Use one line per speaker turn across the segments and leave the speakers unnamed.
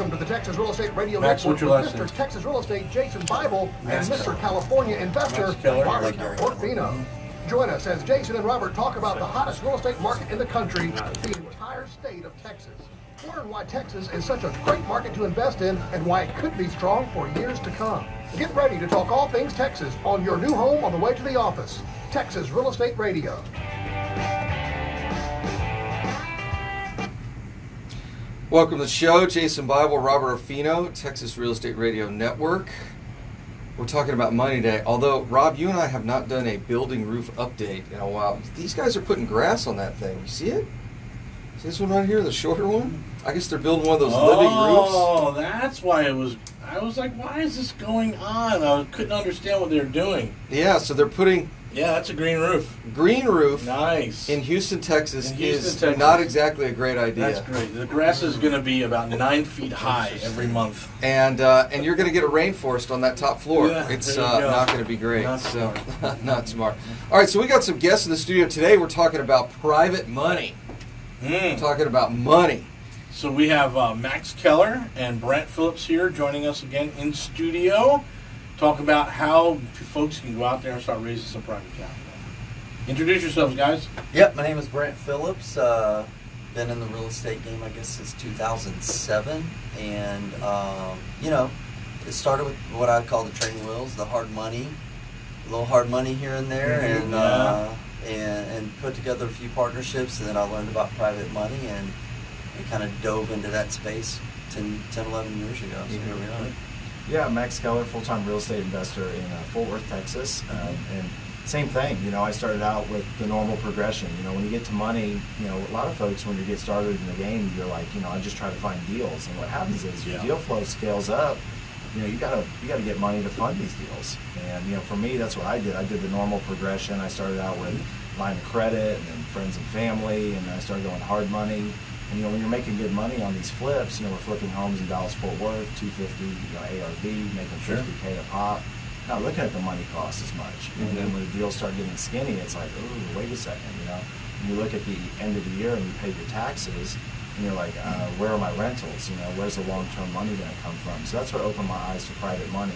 Welcome to the Texas Real Estate Radio
Max,
Network
what's
with
your last
Mr.
name?
Texas Real Estate Jason Bible
Max
and Mr.
Keller.
California Investor
Max Keller.
Robert Orfino. Join us as Jason and Robert talk about the hottest real estate market in the country, the entire state of Texas. Learn why Texas is such a great market to invest in and why it could be strong for years to come. Get ready to talk all things Texas on your new home on the way to the office. Texas Real Estate Radio.
Welcome to the show. Jason Bible, Robert Orfino, Texas Real Estate Radio Network. We're talking about money today. Although, Rob, you and I have not done a building roof update in a while. These guys are putting grass on that thing. You see it? See this one right here, the shorter one? I guess they're building one of those living roofs.
Oh, that's why it was. I was like, why is this going on? I couldn't understand what they were doing.
Yeah, so they're putting
Yeah, that's a green roof.
green roof
Nice.
in Houston, Texas
In Houston,
is
Texas.
not exactly a great idea.
That's great. The grass is going to be about 9 feet high every month.
And you're going to get a rainforest on that top floor.
Yeah,
It's
there you go.
not going to be great.
Not
so
smart.
not smart. All right, so we got some guests in the studio today. We're talking about private money. Talking about money.
So we have Max Keller and Brent Phillips here joining us again in studio. Talk about how folks can go out there and start raising some private capital. Introduce yourselves, guys.
Yep, my name is Brent Phillips. Been in the real estate game, I guess, since 2007. And, it started with what I call the training wheels, the hard money. A little hard money here and there. And put together a few partnerships. And then I learned about private money and kind of dove into that space 10, 11 years ago. So here we are.
Yeah, Max Keller, full-time real estate investor in Fort Worth, Texas. And same thing, I started out with the normal progression. When you get to money, a lot of folks, when you get started in the game, you're like, I just try to find deals. And what happens is your deal flow scales up. You gotta get money to fund these deals. And, for me, that's what I did. I did the normal progression. I started out with line of credit and then friends and family, and then I started going hard money. And, when you're making good money on these flips, we're flipping homes in Dallas-Fort Worth, 250, ARV, making 50K a pop. Not looking at the money cost as much. And then when the deals start getting skinny, it's like, oh, wait a second, And you look at the end of the year and you pay your taxes, and you're like, where are my rentals? Where's the long-term money going to come from? So that's what opened my eyes to private money.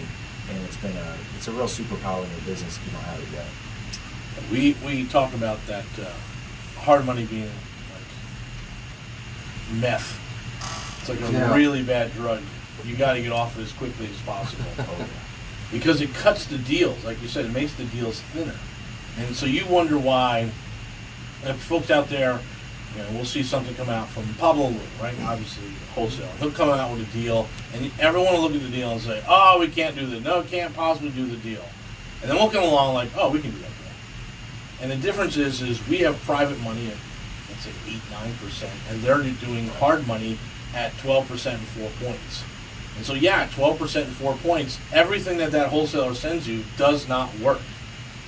And it's a real superpower in your business if you don't have it yet.
We talk about that hard money being like meth. It's like a really bad drug. You got to get off it as quickly as possible. Because it cuts the deals. Like you said, it makes the deals thinner. And so you wonder why folks out there, we'll see something come out from Pablo Wu, right? Obviously, wholesale. He'll come out with a deal, and everyone will look at the deal and say, oh, we can't do that. No, can't possibly do the deal. And then we'll come along like, oh, we can do that deal. And the difference is we have private money at, let's say, 8-9%, and they're doing hard money at 12% and 4 points. And so, 12% and 4 points, everything that wholesaler sends you does not work.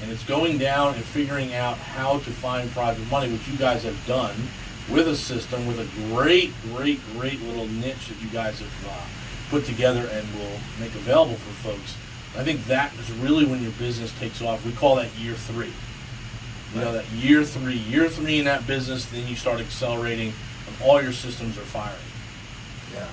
And it's going down and figuring out how to find private money, which you guys have done with a system, with a great little niche that you guys have put together and will make available for folks. I think that is really when your business takes off. We call that year 3. That year three in that business, then you start accelerating and all your systems are firing.
Yeah,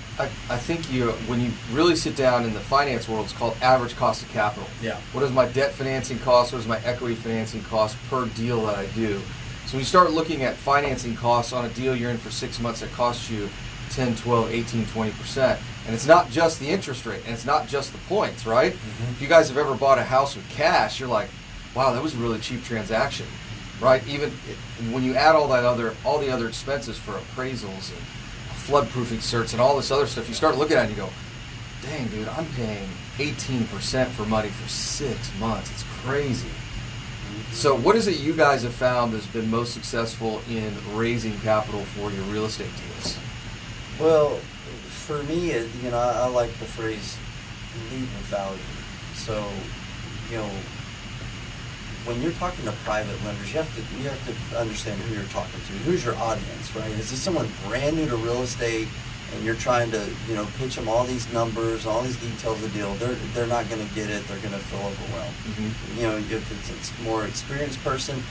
I think when you really sit down in the finance world, it's called average cost of capital.
Yeah.
What is my debt financing cost? What is my equity financing cost per deal that I do? So when you start looking at financing costs on a deal you're in for 6 months that costs you 10, 12, 18, 20%. And it's not just the interest rate, and it's not just the points, right? Mm-hmm. If you guys have ever bought a house with cash, you're like, wow, that was a really cheap transaction, right? Even when you add all the other expenses for appraisals and floodproofing certs and all this other stuff, you start looking at it and you go, dang, dude, I'm paying 18% for money for 6 months. It's crazy. So what is it you guys have found has been most successful in raising capital for your real estate deals?
Well, for me, I like the phrase lead with value. So, when you're talking to private lenders, you have to understand who you're talking to. Who's your audience, right? Is this someone brand new to real estate, and you're trying to, pitch them all these numbers, all these details of the deal? They're not going to get it. They're going to feel overwhelmed. Mm-hmm. If it's a more experienced person,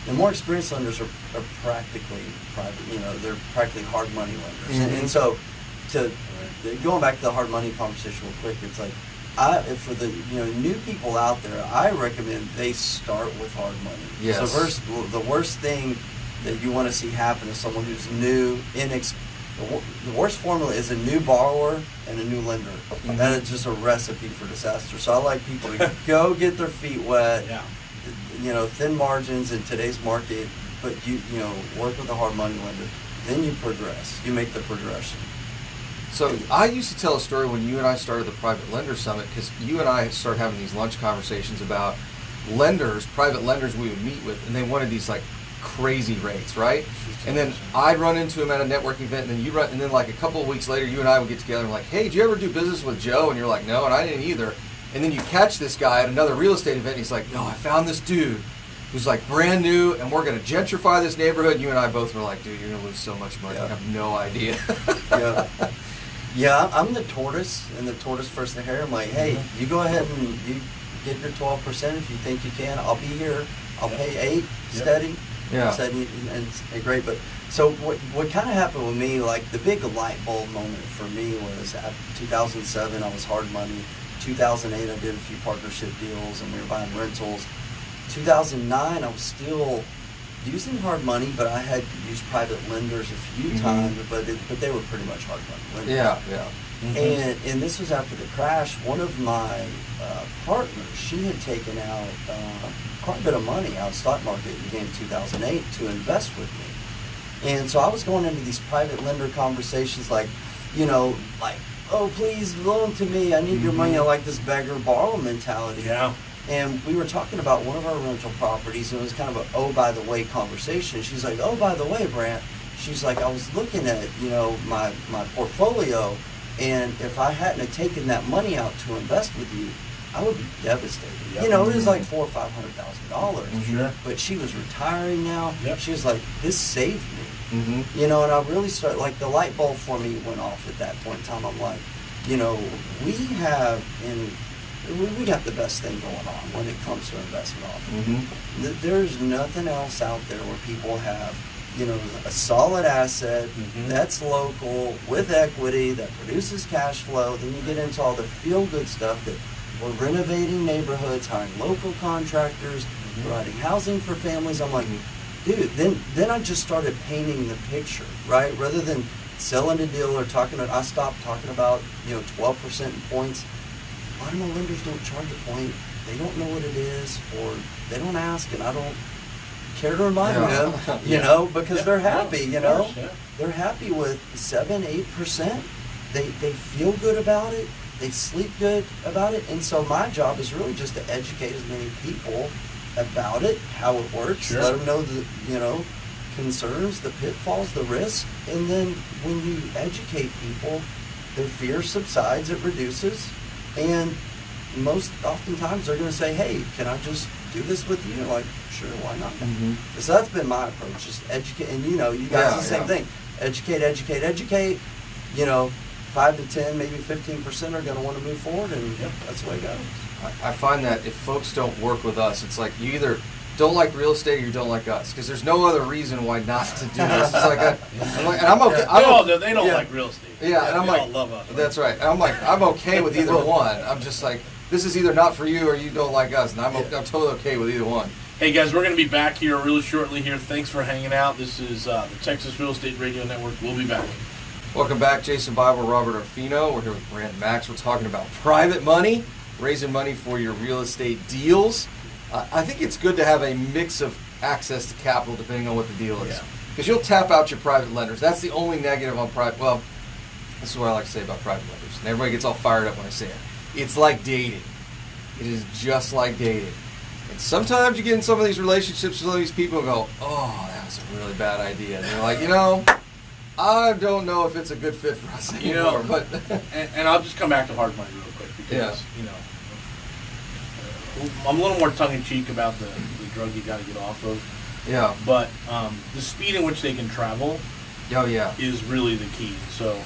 the more experienced lenders are practically private. They're practically hard money lenders, mm-hmm. and so going back to the hard money conversation real quick, it's like, for the new people out there, I recommend they start with hard money.
Yes.
The worst thing that you want to see happen is someone who's new, the worst formula is a new borrower and a new lender.
Mm-hmm.
That is just a recipe for disaster. So I like people to go get their feet wet.
Yeah.
Thin margins in today's market, but work with a hard money lender. Then you progress. You make the progression.
So I used to tell a story when you and I started the Private Lender Summit, because you and I started having these lunch conversations about private lenders we would meet with, and they wanted these like crazy rates, right? And then I'd run into him at a networking event, and then like a couple of weeks later, you and I would get together and like, hey, did you ever do business with Joe? And you're like, no, and I didn't either. And then you catch this guy at another real estate event, and he's like, no, I found this dude who's like brand new, and we're going to gentrify this neighborhood. And you and I both were like, dude, you're going to lose so much money.
Yeah.
I have no idea.
Yeah, I'm the tortoise, and the tortoise first the hare. I'm like, hey, you go ahead and you get your 12% if you think you can. I'll be here. I'll pay 8 steady.
Yeah.
Steady and great. But so what kind of happened with me, like the big light bulb moment for me was at 2007, I was hard money. 2008, I did a few partnership deals, and we were buying rentals. 2009, I was still using hard money, but I had used private lenders a few times, but they were pretty much hard money lenders.
Yeah. Mm-hmm.
And this was after the crash. One of my partners, she had taken out quite a bit of money out of the stock market in the beginning of 2008 to invest with me. And so I was going into these private lender conversations like, oh, please loan to me. I need your money. Like this beggar borrow mentality.
Yeah.
And we were talking about one of our rental properties, and it was kind of a oh, by the way conversation. She's like, oh, by the way, Brant. She's like, I was looking at, my portfolio, and if I hadn't have taken that money out to invest with you, I would be devastated.
Yep.
It was like $400,000 or $500,000.
Sure.
But she was retiring now.
Yep.
She was like, this saved me.
Mm-hmm.
And I really started, like the light bulb for me went off at that point in time. I'm like, we got the best thing going on when it comes to investment offering.
Mm-hmm.
There's nothing else out there where people have, a solid asset that's local with equity that produces cash flow. Then you get into all the feel-good stuff that we're renovating neighborhoods, hiring local contractors, providing housing for families. I'm like, dude, then I just started painting the picture, right? Rather than selling a deal or I stopped talking about, 12% points. A lot of my lenders don't charge a point. They don't know what it is, or they don't ask, and I don't care to remind them, because they're happy, They're happy with 7-8%. They feel good about it. They sleep good about it. And so my job is really just to educate as many people about it, how it works, let them know the, concerns, the pitfalls, the risk. And then when you educate people, their fear subsides, it reduces. And most oftentimes they're going to say, hey, can I just do this with you? Like, sure, why not? Mm-hmm. So that's been my approach, just educate. And, you guys, the same thing. Educate. 5 to 10, maybe 15% are going to want to move forward, and that's the way it goes.
I find that if folks don't work with us, it's like you either don't like real estate or you don't like us, because there's no other reason why not to do this. It's like, and I'm okay.
They don't like real estate.
Yeah, and I'm like,
all love us. Right?
That's right. And I'm like, I'm okay with either one. I'm just like, this is either not for you or you don't like us, and I'm totally okay with either one.
Hey guys, we're going to be back here really shortly here. Thanks for hanging out. This is the Texas Real Estate Radio Network. We'll be back.
Welcome back, Jason Bible, Robert Orfino. We're here with Brant and Max. We're talking about private money, raising money for your real estate deals. I think it's good to have a mix of access to capital depending on what the deal is. Because you'll tap out your private lenders. That's the only negative on private. Well, this is what I like to say about private lenders. And everybody gets all fired up when I say it. It's like dating. It is just like dating. And sometimes you get in some of these relationships with some of these people and go, oh, that was a really bad idea. And they're like, I don't know if it's a good fit for us anymore. But
and I'll just come back to hard money real quick because I'm a little more tongue-in-cheek about the drug you got to get off of.
Yeah.
But the speed in which they can travel is really the key. So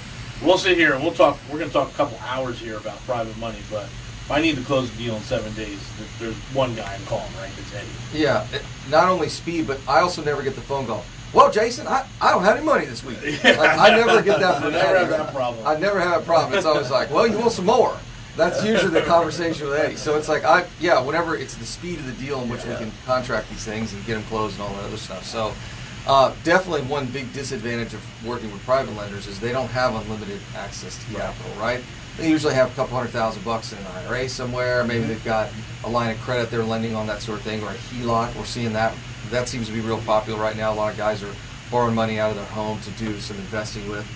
we'll sit here and we'll talk. We're going to talk a couple hours here about private money, but if I need to close a deal in 7 days, there's one guy I'm calling, right? It's Eddie.
Yeah. Not only speed, but I also never get the phone call. well, Jason, I don't have any money this week. Like, I never get that from
Never
Eddie.
have that problem.
I never have a problem. It's always like, well, you want some more. That's usually the conversation with Eddie. So it's like, whenever it's the speed of the deal in which we can contract these things and get them closed and all that other stuff. So definitely one big disadvantage of working with private lenders is they don't have unlimited access to capital, right? They usually have a couple $100,000 in an IRA somewhere. Maybe they've got a line of credit they're lending on, that sort of thing, or a HELOC. We're seeing that. That seems to be real popular right now. A lot of guys are borrowing money out of their home to do some investing with.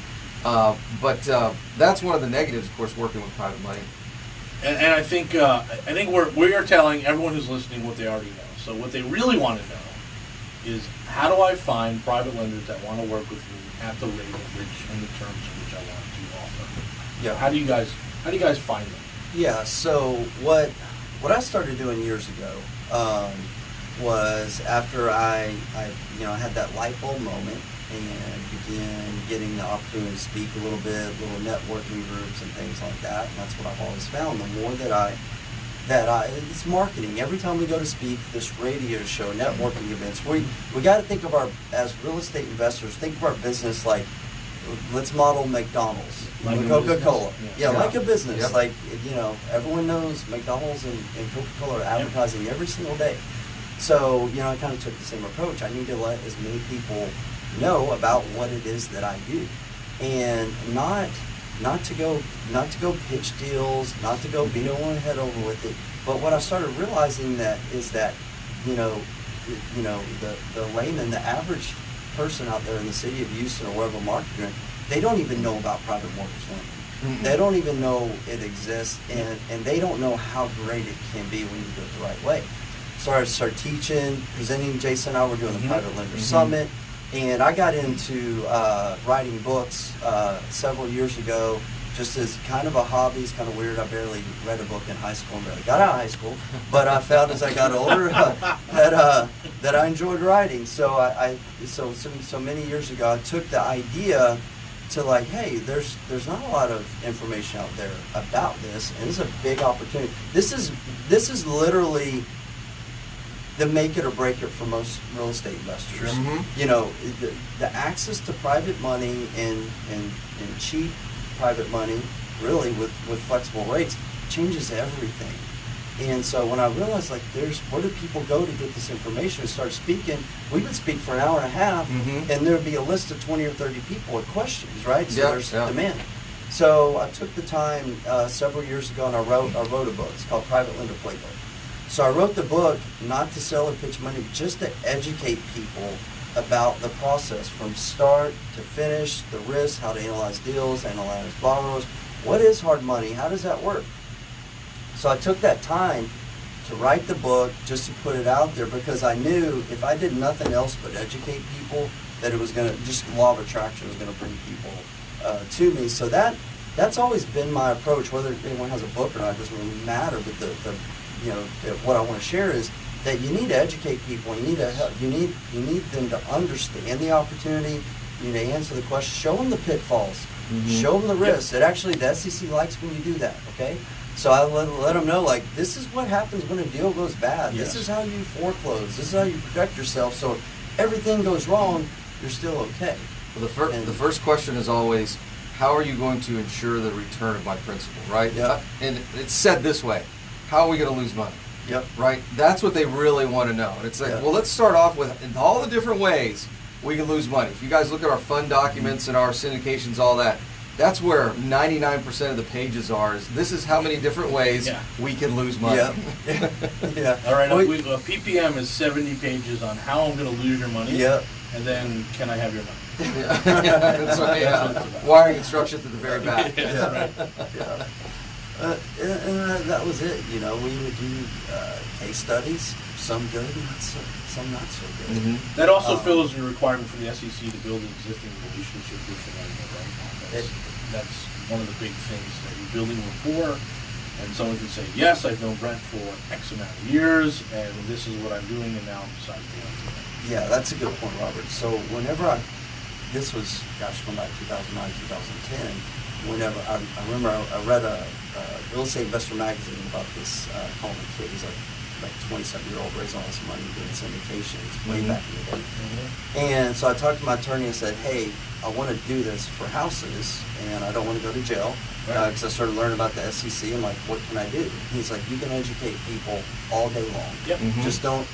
But that's one of the negatives, of course, working with private money.
And I think we are telling everyone who's listening what they already know. So what they really want to know is, how do I find private lenders that want to work with me at the rate at which and the terms in which I want to offer?
Yeah.
How do you guys find them?
Yeah. So what I started doing years ago was after I had that light bulb moment and began getting the opportunity to speak a little bit, little networking groups and things like that. And that's what I've always found. The more that it's marketing. Every time we go to speak, this radio show, networking events, we got to think of as real estate investors, think of our business like, let's model McDonald's,
like
Coca-Cola.
Yeah,
like a business.
Yep.
Like, everyone knows McDonald's and Coca-Cola are advertising every single day. So, I kind of took the same approach. I need to let as many people know about what it is that I do, and not to go pitch deals, not to go beat one head over with it. But what I started realizing is that the layman, the average person out there in the city of Houston or wherever market you're in, they don't even know about private mortgage lending. Mm-hmm. They don't even know it exists, and they don't know how great it can be when you do it the right way. So I started teaching, presenting. Jason and I were doing the Private Lender Summit, and I got into writing books several years ago, just as kind of a hobby. It's kind of weird. I barely read a book in high school and barely got out of high school, but I found as I got older that I enjoyed writing. So so many years ago, I took the idea to like, hey, there's not a lot of information out there about this, and it's a big opportunity. This is literally the make it or break it for most real estate investors.
Sure. Mm-hmm.
The access to private money and cheap private money, really with flexible rates, changes everything. And so when I realized, like, where do people go to get this information and start speaking? We would speak for an hour and a half, and there would be a list of 20 or 30 people with questions, right? So there's demand. So I took the time several years ago, and I wrote a book. It's called Private Lender Playbook. So I wrote the book not to sell or pitch money, but just to educate people about the process from start to finish, the risks, how to analyze deals, analyze borrowers. What is hard money? How does that work? So I took that time to write the book, just to put it out there, because I knew if I did nothing else but educate people, that it was going to, just law of attraction was going to bring people to me. So that's always been my approach. Whether anyone has a book or not, it doesn't really matter. But what I want to share is that you need to educate people. You need to help. You need them to understand the opportunity. You need to answer the question. Show them the pitfalls. Show them the risks. That actually the SEC likes when you do that. Okay. So I let them know, like, this is what happens when a deal goes bad. Yes. This is how you foreclose. This is how you protect yourself. So if everything goes wrong, you're still okay.
Well, the first question is always, how are you going to ensure the return of my principal, right?
Yep.
And it's said this way, how are we going to lose money?
Yep.
Right? That's what they really want to know. And it's like, well, let's start off with in all the different ways we can lose money. If you guys look at our fund documents and our syndications, all that, that's where 99% of the pages are. This is how many different ways we can lose money.
Yeah.
All right. PPM is 70 pages on how I'm going to lose your money.
Yep.
And then, can I have your money?
That's right. Yeah. Wiring instructions at the very back.
And that was it. We would do case studies, some good, some not so good.
That also fills the requirement for the SEC to build an existing relationship with the lender, right? That's one of the big things, that you're building rapport, and someone can say, yes, I've known Brent for X amount of years, and this is what I'm doing, and now I'm deciding to do it.
Yeah, that's a good point, Robert. So whenever this was, going back 2009, 2010, whenever I remember I read a real estate investor magazine about this Coleman kid. He's like like 27-year-old raising all this money doing syndications way back in the day. And so I talked to my attorney and said, hey, I want to do this for houses, and I don't want to go to jail, because I started learning about the SEC. I'm like, what can I do? He's like, you can educate people all day long. Just don't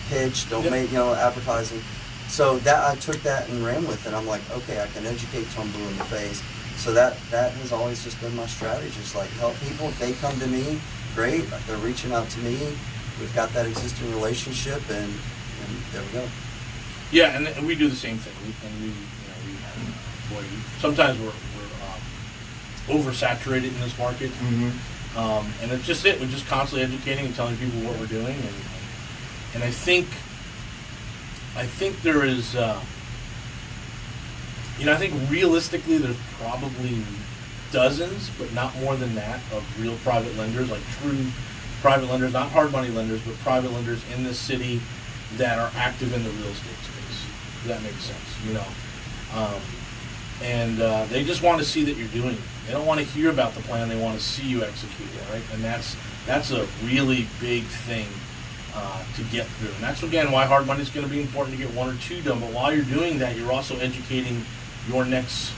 pitch, don't make advertising. So that I took that and ran with it. I'm like, okay, I can educate till I'm blue in the face. So that has always just been my strategy. Just like help people. If they come to me, great. Like they're reaching out to me. We've got that existing relationship, and there we go.
Yeah, and we do the same thing. Sometimes we're oversaturated in this market, and it's just we're just constantly educating and telling people what we're doing, and I think there is, I think realistically there's probably dozens, but not more than that, of real private lenders, like true private lenders, not hard money lenders, but private lenders in this city that are active in the real estate space. If that makes sense, and they just want to see that you're doing it. They don't want to hear about the plan; they want to see you execute it, right? And that's a really big thing to get through. And that's again why hard money is going to be important to get one or two done. But while you're doing that, you're also educating your next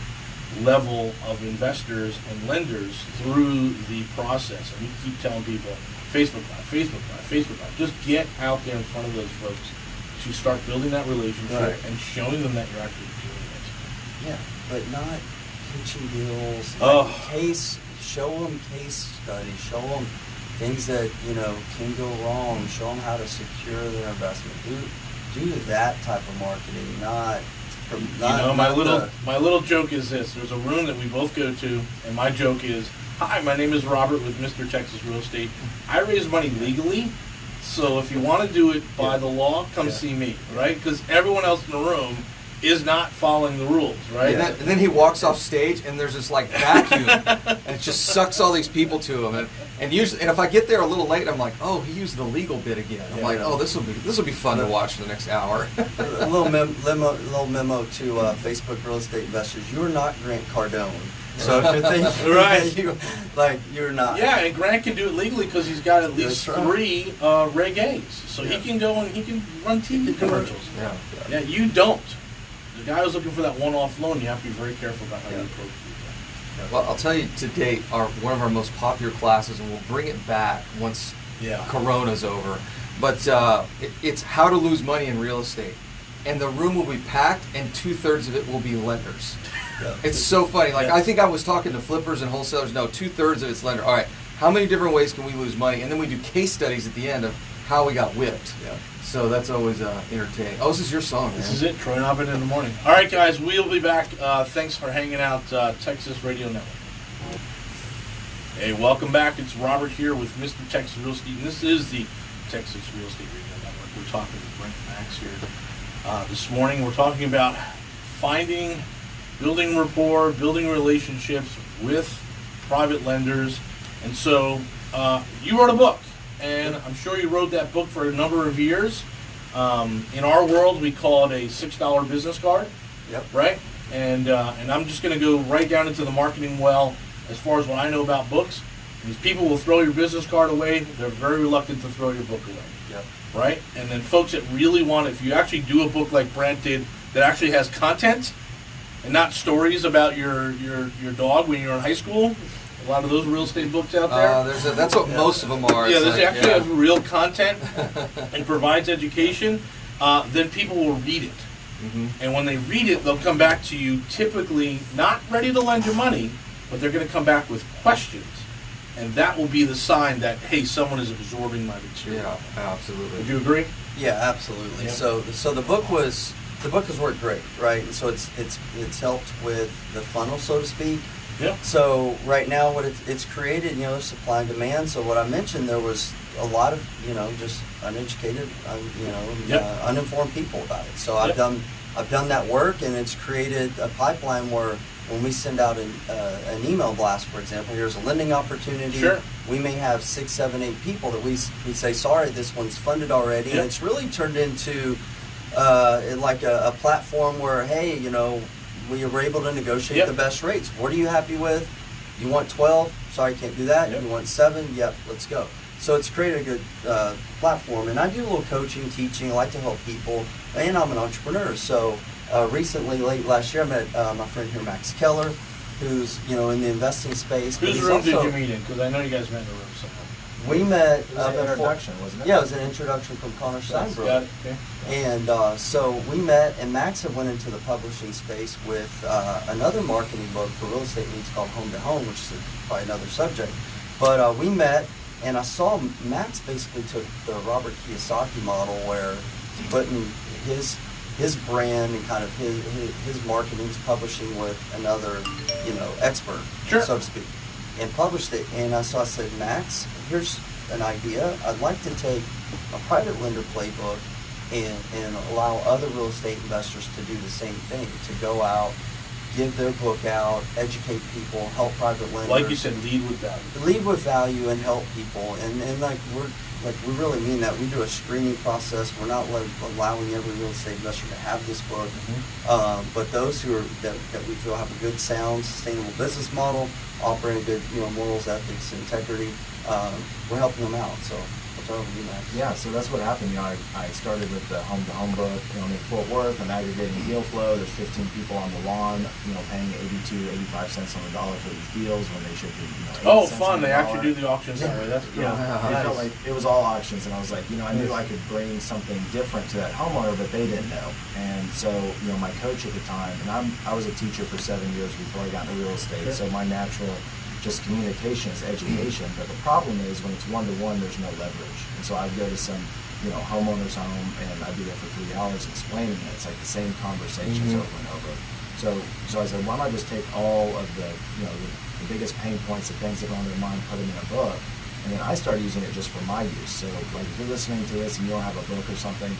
level of investors and lenders through the process. And we keep telling people, Facebook Live. Just get out there in front of those folks to start building that relationship and showing them that you're actually doing it.
Yeah, but not pitching deals. Show them case studies. Show them things that can go wrong. Show them how to secure their investment. Do that type of marketing, not
my little joke is this. There's a room that we both go to, and my joke is, hi, my name is Robert with Mr. Texas Real Estate. I raise money legally, so if you want to do it by the law, come see me, right? Because everyone else in the room is not following the rules, right?
And then he walks off stage, and there's this like vacuum, and it just sucks all these people to him. And usually, and if I get there a little late, I'm like, oh, he used the legal bit again. I'm like, oh, this will be fun to watch for the next hour.
A little memo to Facebook real estate investors: you are not Grant Cardone. So if you're thinking you're not.
Yeah, and Grant can do it legally because he's got at least 3 Reg A's, so he can go and he can run TV commercials. Yeah, you don't. The guy who's looking for that one-off loan, you have to be very careful about how you approach people.
Well, I'll tell you, to date, one of our most popular classes, and we'll bring it back once Corona's over, but it's how to lose money in real estate. And the room will be packed, and 2/3 of it will be lenders. It's so funny. I think I was talking to flippers and wholesalers. No, 2/3 of it's lender. All right, how many different ways can we lose money? And then we do case studies at the end of how we got whipped. So that's always entertaining. Oh, this is your song, man.
This is it, Troy and Hobbit in the morning. All right, guys, we'll be back. Thanks for hanging out, Texas Radio Network. Hey, welcome back. It's Robert here with Mr. Texas Real Estate, and this is the Texas Real Estate Radio Network. We're talking with Brent and Max here. This morning, we're talking about building rapport, building relationships with private lenders. And so, you wrote a book. And I'm sure you wrote that book for a number of years. In our world, we call it a $6 business card. Right? And I'm just going to go right down into the marketing well as far as what I know about books. These people will throw your business card away. They're very reluctant to throw your book away. Right? And then folks that really want it, if you actually do a book like Brant did that actually has content and not stories about your dog when you're in high school. A lot of those real estate books out there.
That's what most of them are.
Yeah, this actually has real content and provides education. Then people will read it. And when they read it, they'll come back to you typically not ready to lend you money, but they're going to come back with questions. And that will be the sign that, hey, someone is absorbing my material.
Yeah, absolutely.
Would you agree?
Yeah, absolutely. So the book has worked great, right? And so it's helped with the funnel, so to speak. So right now, what it's created, supply and demand. So what I mentioned, there was a lot of just uneducated, uninformed people about it. So I've done that work, and it's created a pipeline where when we send out an email blast, for example, here's a lending opportunity. We may have 6, 7, 8 people that we say, sorry, this one's funded already, and it's really turned into like a platform where, hey, we were able to negotiate the best rates. What are you happy with? You want 12? Sorry, can't do that. You want 7? Yep, let's go. So it's created a good platform, and I do a little coaching, teaching. I like to help people, and I'm an entrepreneur. So recently, late last year, I met my friend here, Max Keller, who's in the investing space.
Whose room did you meet in? Because I know you guys met in a room somewhere.
We met.
It was an introduction, wasn't it?
Yeah, it was an introduction from Connor Steinberg.
Got it. Okay.
And so we met, and Max had went into the publishing space with another marketing book for real estate leads called Home to Home, which is probably another subject. But we met, and I saw Max basically took the Robert Kiyosaki model where he's putting his brand and kind of his marketing, he's publishing with another, expert,
sure,
so to speak, and published it. And I said, Max, here's an idea. I'd like to take a private lender playbook and allow other real estate investors to do the same thing, to go out, give their book out, educate people, help private lenders.
Like you said, lead with value.
Lead with value and help people. And we really mean that. We do a screening process. We're not allowing every real estate investor to have this book.
Mm-hmm.
But those that we feel have a good, sound, sustainable business model, operating good, morals, ethics, integrity, we're helping them out. So what's over to you, Max?
Yeah, so that's what happened. I started with the Home to Home book, in Fort Worth. I'm aggregating deal flow. There's 15 people on the lawn, paying 82, 85 cents on the dollar for these deals when they should be, 8 cents
fun!
on the
They actually
dollar.
do the auctions that way. That's cool.
Yeah, it felt like it was all auctions, and I was like, I knew I could bring something different to that homeowner, but they didn't know. And so, my coach at the time, and I was a teacher for 7 years before I got into real estate,
Sure.
so my natural just communication is education, but the problem is when it's one-to-one, there's no leverage. And so I'd go to some, homeowner's home, and I'd be there for 3 hours explaining it. It's like the same conversations over and over. So I said, why don't I just take all of the biggest pain points, the things that are on their mind, put them in a book, and then I started using it just for my use. So like if you're listening to this and you don't have a book or something,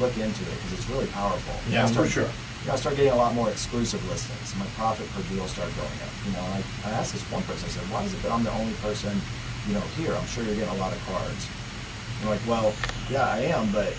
look into it because it's really powerful.
Yeah, for sure.
I started getting a lot more exclusive listings. My profit per deal started going up. And I asked this one person, I said, why is it that I'm the only person, here? I'm sure you're getting a lot of cards. And they're like, well, yeah, I am, but,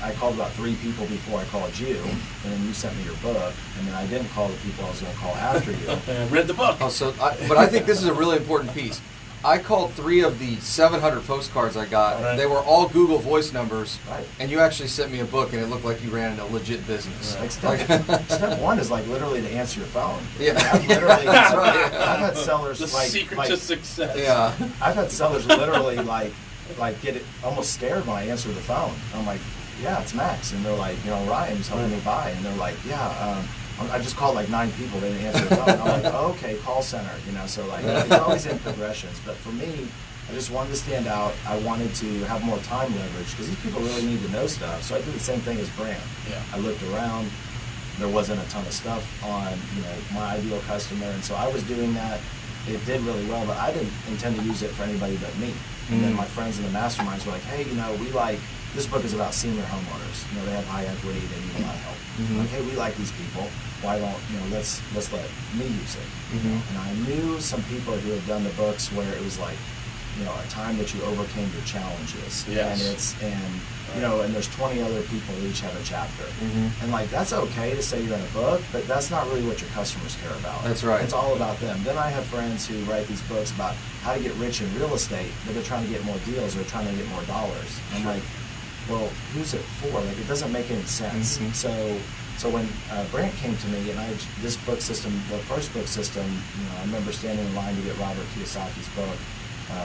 I called about 3 people before I called you, and then you sent me your book, and then I didn't call the people I was going to call after you.
Read the book.
But I think this is a really important piece. I called 3 of the 700 postcards I got.
Right.
They were all Google Voice numbers,
Right.
and you actually sent me a book, and it looked like you ran a legit business.
Like step one is literally to answer your phone.
Yeah.
That's right. I've had sellers
The secret to success.
Yeah.
I've had sellers literally get it almost scared when I answer the phone. I'm like, yeah, it's Max, and they're like, Ryan's helping me buy, and they're like, yeah. I just called 9 people. They didn't answer the phone. I'm like, oh, okay, call center. So it's always in progressions. But for me, I just wanted to stand out. I wanted to have more time leverage because these people really need to know stuff. So I did the same thing as Brant.
Yeah.
I looked around. There wasn't a ton of stuff on my ideal customer, and so I was doing that. It did really well, but I didn't intend to use it for anybody but me. And then my friends in the masterminds were like, hey, we like, this book is about senior homeowners. They have high equity, they need a lot of help. Like, hey, we like these people. Why don't, let's let me use it. And I knew some people who had done the books where it was like, a time that you overcame your challenges.
Yes.
And there's 20 other people who each have a chapter. And that's okay to say you're in a book, but that's not really what your customers care about.
That's right.
It's all about them. Then I have friends who write these books about how to get rich in real estate, but they're trying to get more deals or trying to get more dollars. I'm like, well, who's it for? It doesn't make any sense. So when Brant came to me, and this book system, the first book system, I remember standing in line to get Robert Kiyosaki's book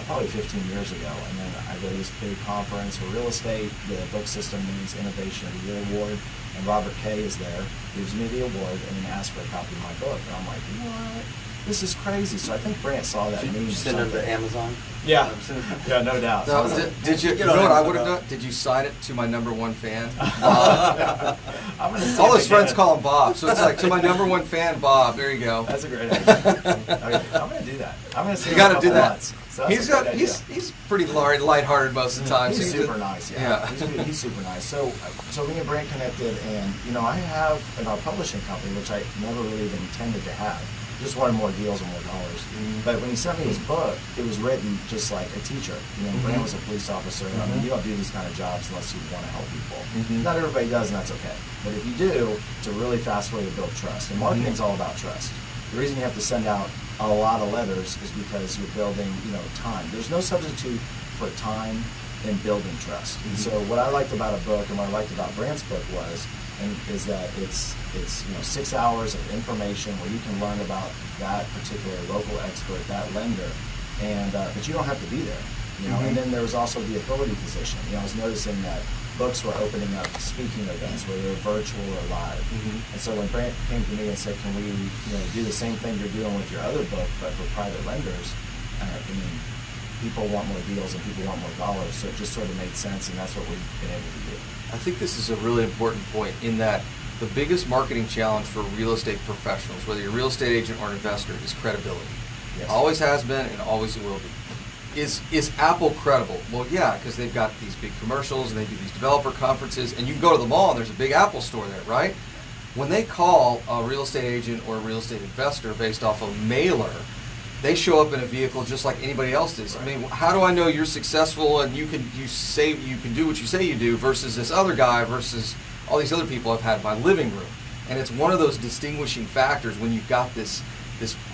probably 15 years ago, and then I go to this big conference for real estate. The book system means Innovation of the Year Award, and Robert K. is there, gives me the award, and then asks for a copy of my book. And I'm like, what? This is crazy. So I think Brant saw that meme.
Send it to Amazon.
Yeah, no doubt.
No, did you? You know what I would have done? Did you sign it to my #1 fan, Bob? All his friends call him Bob, so it's like to my #1 fan, Bob. There you go.
That's a great idea. Okay, I'm going to do that. I'm going to.
You got to do that.
Months. So
He's pretty lighthearted most of the time.
He's
so
super nice. Yeah. He's super nice. So me and Brant connected, and I have in our publishing company, which I never really even intended to have. Just wanted more deals and more dollars. But when he sent me his book, it was written just like a teacher. Brant was a police officer. I mean, you don't do these kind of jobs unless you want to help people. Not everybody does, and that's okay. But if you do, it's a really fast way to build trust. And marketing's all about trust. The reason you have to send out a lot of letters is because you're building, time. There's no substitute put time in building trust. And so what I liked about a book and what I liked about Brant's book is that it's 6 hours of information where you can learn about that particular local expert, that lender, and but you don't have to be there. And then there was also the authority position. I was noticing that books were opening up speaking events, whether they're virtual or live. And so when Brant came to me and said, "Can we, do the same thing you're doing with your other book, but for private lenders?" People want more deals and people want more dollars, so it just sort of made sense, and that's what we've been able to do.
I think this is a really important point in that the biggest marketing challenge for real estate professionals, whether you're a real estate agent or an investor, is credibility.
Yes.
Always has been and always will be. Is Apple credible? Well, yeah, because they've got these big commercials and they do these developer conferences, and you can go to the mall and there's a big Apple store there, right? When they call a real estate agent or a real estate investor based off a mailer, they show up in a vehicle just like anybody else does. Right. I mean, how do I know you're successful and you can do what you say you do versus this other guy versus all these other people I've had in my living room? And it's one of those distinguishing factors when you've got this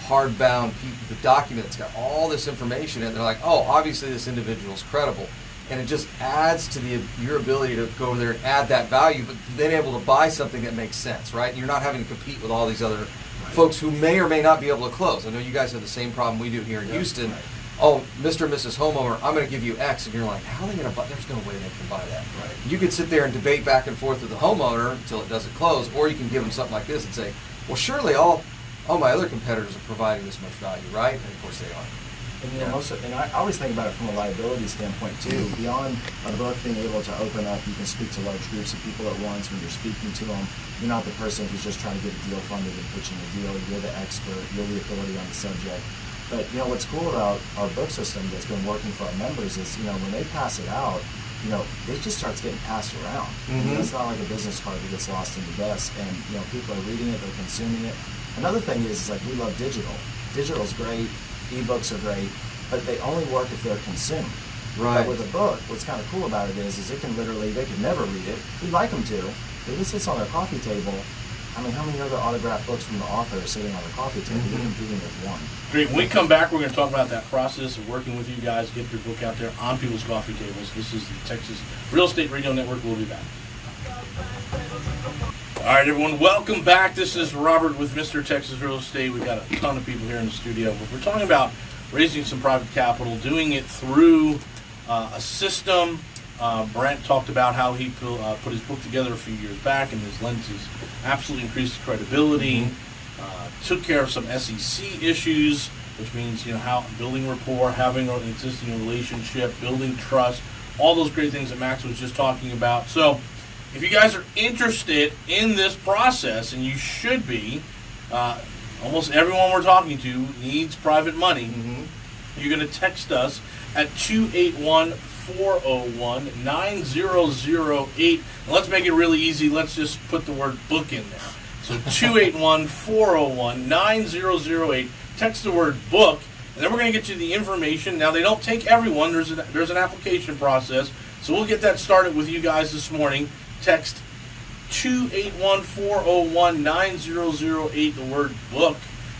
hardbound the document that's got all this information, and they're like, oh, obviously this individual is credible, and it just adds to your ability to go over there and add that value, but then able to buy something that makes sense, right? And you're not having to compete with all these other folks who may or may not be able to close. I know you guys have the same problem we do here in Houston. Right. Oh, Mr. and Mrs. Homeowner, I'm going to give you X, and you're like, how are they going to buy? There's no way they can buy that.
Right.
You could sit there and debate back and forth with the homeowner until it doesn't close, or you can give them something like this and say, well, surely all my other competitors are providing this much value, right? And of course they are.
And I always think about it from a liability standpoint too. Beyond a book being able to open up, you can speak to large groups of people at once when you're speaking to them. You're not the person who's just trying to get a deal funded and pitching a deal. You're the expert. You're the authority on the subject. But what's cool about our book system that's been working for our members is when they pass it out, it just starts getting passed around. It's not like a business card that gets lost in the desk, and people are reading it, they're consuming it. Another thing is like we love digital. Digital's great, ebooks are great, but they only work if they're consumed.
Right.
But with a book, what's kind of cool about it is they can never read it. We'd like them to. But if it sits on their coffee table, I mean, how many other autographed books from the author are sitting on their coffee table? You're competing with one.
Great. When we come back, we're going to talk about that process of working with you guys, get your book out there on people's coffee tables. This is the Texas Real Estate Radio Network. We'll be back. All right, everyone, welcome back. This is Robert with Mr. Texas Real Estate. We've got a ton of people here in the studio. We're talking about raising some private capital, doing it through a system. Brant talked about how he put his book together a few years back, and his lenses absolutely increased his credibility. Took care of some SEC issues, which means how building rapport, having an existing relationship, building trust, all those great things that Max was just talking about. So if you guys are interested in this process, and you should be, almost everyone we're talking to needs private money. You're going to text us at 281-401-9008. And let's make it really easy. Let's just put the word book in there. So 281-401-9008. Text the word book, and then we're going to get you the information. Now, they don't take everyone. There's an application process. So we'll get that started with you guys this morning. Text 281-401-9008, the word book,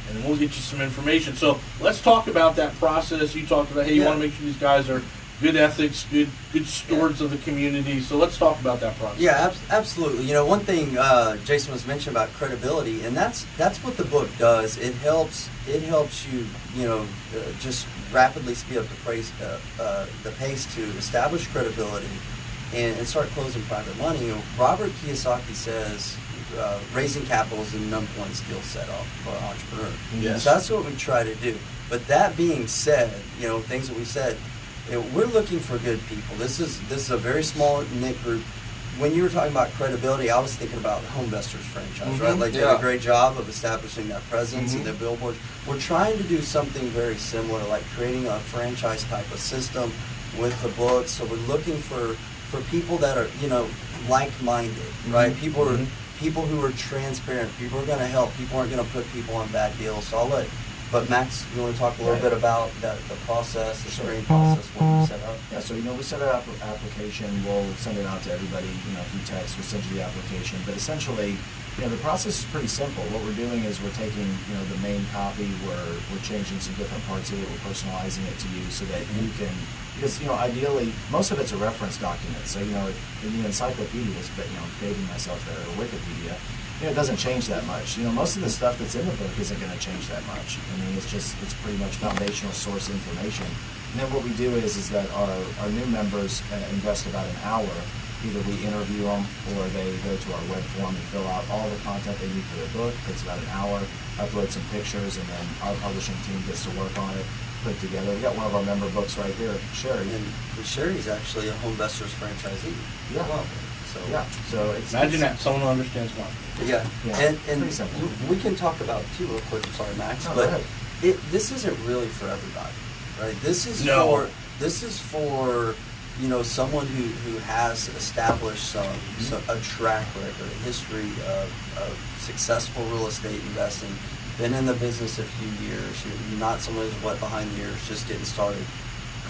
and then we'll get you some information. So let's talk about that process. You talked about, hey, you want to make sure these guys are good ethics, good stewards of the community. So let's talk about that process.
Yeah, absolutely. One thing Jason was mentioning about credibility, and that's what the book does. It helps you, just rapidly speed up the pace to establish credibility and start closing private money. Robert Kiyosaki says raising capital is the number one skill set for an entrepreneur.
Yes.
So that's what we try to do. But that being said, things that we said, we're looking for good people. This is a very small knit group. When you were talking about credibility, I was thinking about Home Investors franchise, right? Like they did a great job of establishing that presence in their billboards. We're trying to do something very similar, like creating a franchise type of system with the books. So we're looking for people that are, like-minded, right? People who are transparent. People who are going to help. People aren't going to put people on bad deals. So but Max, you want to talk a little bit about the process, the screening process, what you set up?
Yeah, so we set up an application. We'll send it out to everybody, through text. We'll send you the application. But essentially, The process is pretty simple. What we're doing is we're taking, the main copy, we're changing some different parts of it, we're personalizing it to you so that you can, because, ideally, most of it's a reference document. So, in the encyclopedias, but, dating myself there, or Wikipedia, it doesn't change that much. Most of the stuff that's in the book isn't going to change that much. It's pretty much foundational source information. And then what we do is that our new members invest about an hour. Either we interview them or they go to our web form and fill out all the content they need for their book. It takes about an hour, upload some pictures, and then our publishing team gets to work on it, put it together. We got one of our member books right here, Sherry.
And Sherry's actually a Homevestors franchisee.
Yeah.
Well,
so it's
Imagine that someone who understands marketing.
Yeah. And
pretty simple.
we can talk about too real quick. I'm sorry, Max, but this isn't really for everybody, right? This is for someone who has established a track record, a history of successful real estate investing, been in the business a few years. You're not someone who's wet behind the ears, just getting started.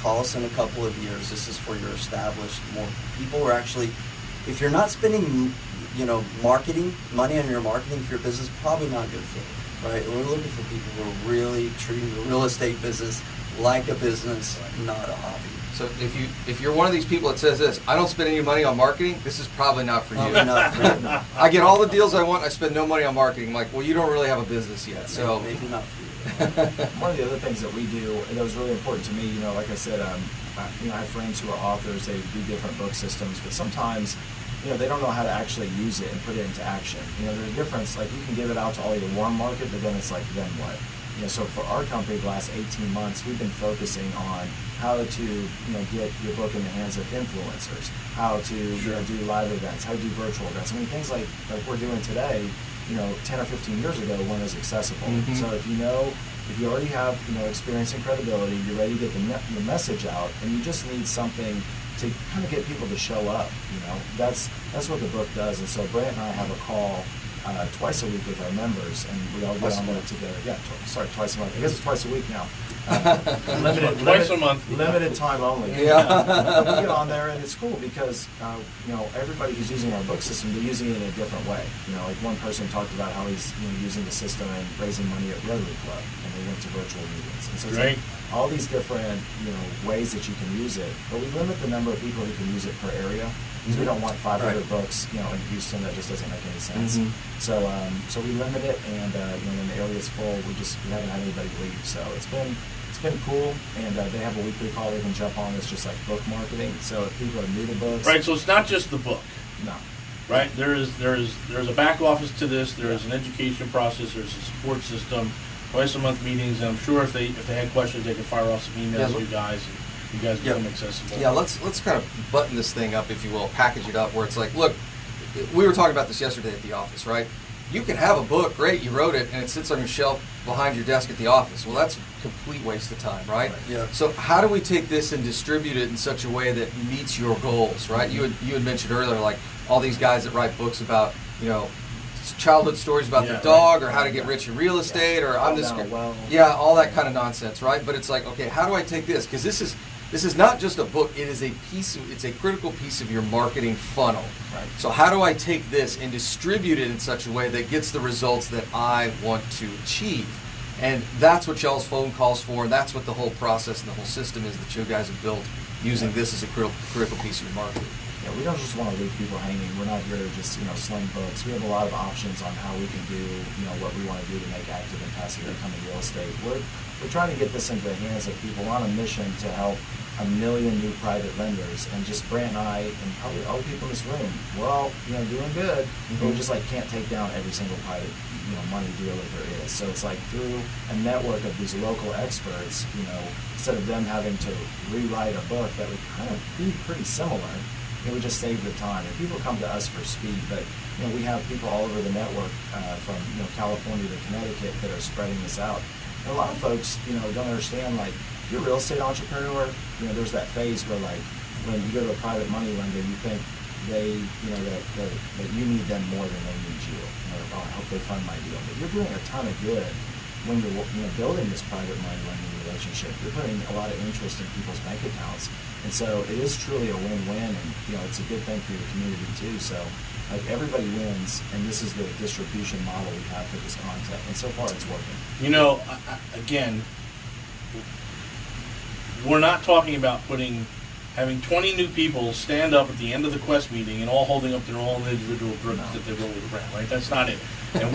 Call us in a couple of years. This is for your established. More people are actually, if you're not spending, marketing money on your marketing for your business, probably not a good fit, right? We're looking for people who are really treating the real estate business like a business, not a hobby.
So if you're one of these people that says this, I don't spend any money on marketing, this is probably not for you.
Probably not for you.
I get all the deals I want, I spend no money on marketing. I'm like, well, you don't really have a business yet, so.
Maybe not for you.
One of the other things that we do, and that was really important to me, like I said, I have friends who are authors, they do different book systems, but sometimes, they don't know how to actually use it and put it into action. There's a difference, like you can give it out to all your warm market, but then it's like, then what? So for our company, the last 18 months, we've been focusing on how to, get your book in the hands of influencers, how to do live events, how to do virtual events. Things like we're doing today, 10 or 15 years ago weren't as accessible.
Mm-hmm. So
if you already have, experience and credibility, you're ready to get the message out, and you just need something to kind of get people to show up, that's what the book does. And so Brant and I have a call twice a week with our members, and we all get on there together. Twice a month. I guess it's twice a week now.
Twice a month.
Limited time only.
Yeah.
We get on there, and it's cool because everybody who's using our book system, they're using it in a different way. Like one person talked about how he's using the system and raising money at Rotary Club, and they went to virtual meetings. And so it's like all these different ways that you can use it, but we limit the number of people who can use it per area. So we don't want 500 books, in Houston. That just doesn't make any sense.
Mm-hmm.
So we limit it, and when the area's full, we haven't had anybody leave. So it's been cool, and they have a weekly call they can jump on. It's just like book marketing. So if people are new to books,
Right. So it's not just the book.
No.
Right. There's a back office to this. There is an education process. There's a support system. Twice a month meetings, and I'm sure if they had questions, they could fire off some emails to you guys. You guys become accessible.
Yeah, let's kind of button this thing up, if you will, package it up where it's like, look, we were talking about this yesterday at the office, right? You can have a book, great, you wrote it, and it sits on your shelf behind your desk at the office. Well, that's a complete waste of time, right?
Yeah.
So how do we take this and distribute it in such a way that meets your goals, right? You had mentioned earlier, like all these guys that write books about, childhood stories about their dog, or how to get rich in real estate, or I'm this, all that kind of nonsense, right? But it's like, okay, how do I take this? Because this is not just a book. It is it's a critical piece of your marketing funnel.
Right.
So how do I take this and distribute it in such a way that gets the results that I want to achieve? And that's what y'all's phone calls for, and that's what the whole process and the whole system is that you guys have built using this as a critical piece of your marketing.
Yeah, we don't just want to leave people hanging. We're not here to just, sling books. We have a lot of options on how we can do, what we want to do to make active and passive income in real estate. We're trying to get this into the hands of people. We're on a mission to help 1 million new private lenders, and just Brant and I, and probably all the people in this room, we're all, doing good, but we just can't take down every single private, money deal that there is. So it's like through a network of these local experts, instead of them having to rewrite a book that would kind of be pretty similar, it would just save the time. And people come to us for speed, but we have people all over the network, from California to Connecticut, that are spreading this out. And a lot of folks, don't understand, if you're a real estate entrepreneur, there's that phase where when you go to a private money lender, you think they, that you need them more than they need you. I hope they fund my deal. But you're doing a ton of good when you're building this private money lending relationship. You're putting a lot of interest in people's bank accounts. And so it is truly a win-win, and it's a good thing for your community too. So Like, everybody wins, and this is the distribution model we have for this content, and so far it's working.
You know, again, we're not talking about having 20 new people stand up at the end of the Quest meeting and all holding up their own individual groups that they roll with Brent, right? That's not it. And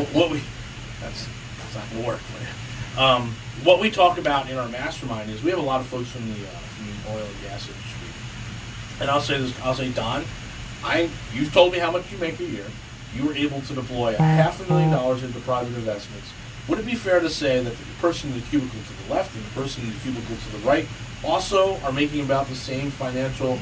that's not going to work for you. What we talk about in our mastermind is we have a lot of folks from the oil and gas industry. And I'll say, Don, you've told me how much you make a year. You were able to deploy $500,000 into private investments. Would it be fair to say that the person in the cubicle to the left and the person in the cubicle to the right also are making about the same financial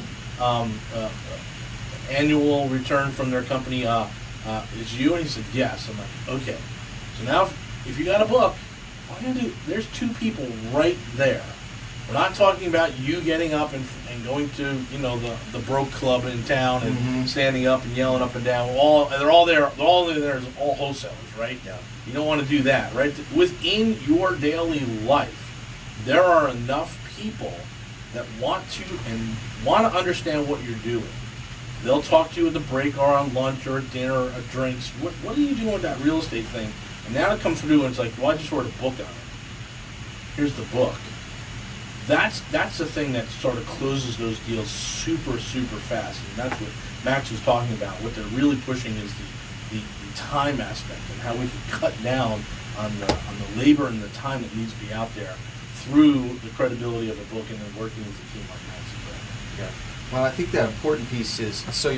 annual return from their company as you? And he said, yes. I'm like, okay. So now, if you got a book, all you gotta do, there's two people right there. We're not talking about you getting up and going to, the broke club in town and standing up and yelling up and down. They're all there. They're all there as all wholesalers, right?
Yeah.
You don't want to do that, right? Within your daily life, there are enough people that want to understand what you're doing. They'll talk to you at the break or on lunch or at dinner or at drinks. What are you doing with that real estate thing? And now it comes through and it's like, well, I just wrote a book on it. Here's the book. That's the thing that sort of closes those deals super, super fast. And that's what Max was talking about. What they're really pushing is the time aspect and how we can cut down on the labor and the time that needs to be out there through the credibility of a book and then working with a team like Max and Brent.
Yeah. Well, I think that important piece is, so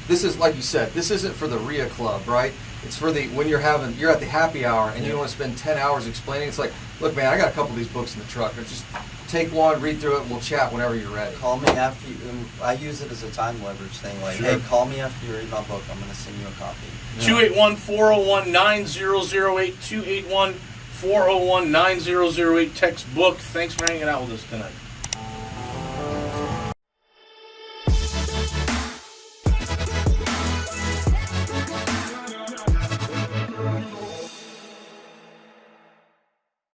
this is, like you said, this isn't for the RIA club, right? It's for when you're at the happy hour and you don't want to spend 10 hours explaining. It's like, look, man, I got a couple of these books in the truck. Just take one, read through it, and we'll chat whenever you're ready.
Call me after you. I use it as a time leverage thing. Like,
Sure.
hey, call me after you read my book. I'm going to send you a copy.
281-401-9008, 281-401-9008, text book. Thanks for hanging out with us tonight.